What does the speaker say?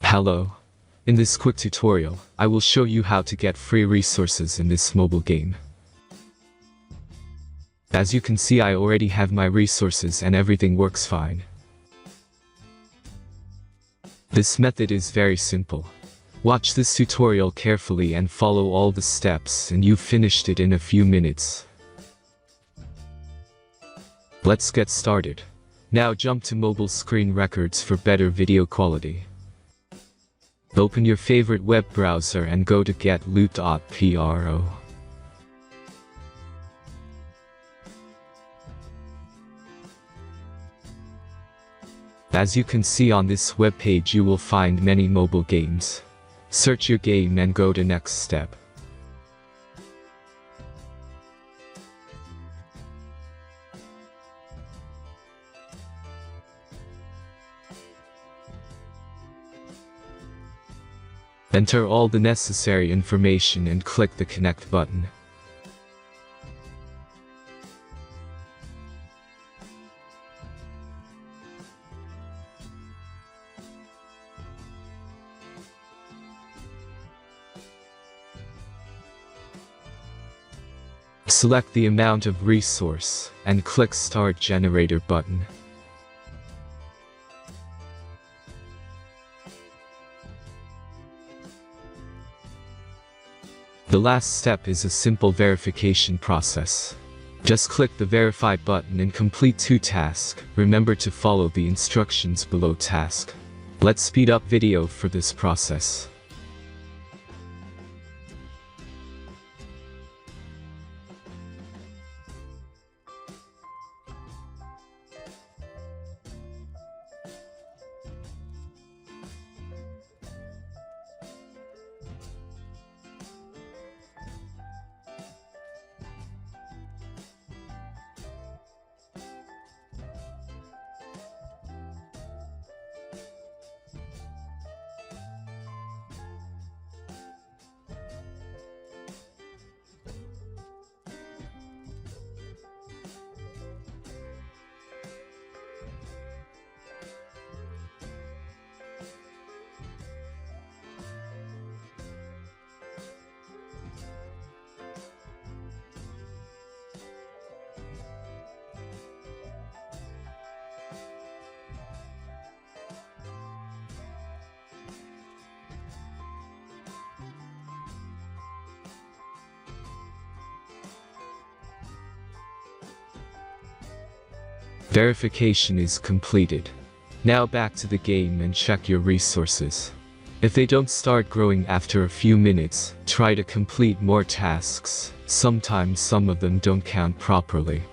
Hello. In this quick tutorial, I will show you how to get free resources in this mobile game. As you can see, I already have my resources and everything works fine. This method is very simple. Watch this tutorial carefully and follow all the steps and you've finished it in a few minutes. Let's get started. Now jump to mobile screen records for better video quality. Open your favorite web browser and go to getloot.pro. As you can see on this web page, you will find many mobile games. Search your game and go to next step. Enter all the necessary information and click the connect button. Select the amount of resource and click Start Generator button. The last step is a simple verification process. Just click the Verify button and complete 2 tasks. Remember to follow the instructions below task. Let's speed up video for this process. Verification is completed. Now back to the game and check your resources. If they don't start growing after a few minutes, try to complete more tasks. Sometimes some of them don't count properly.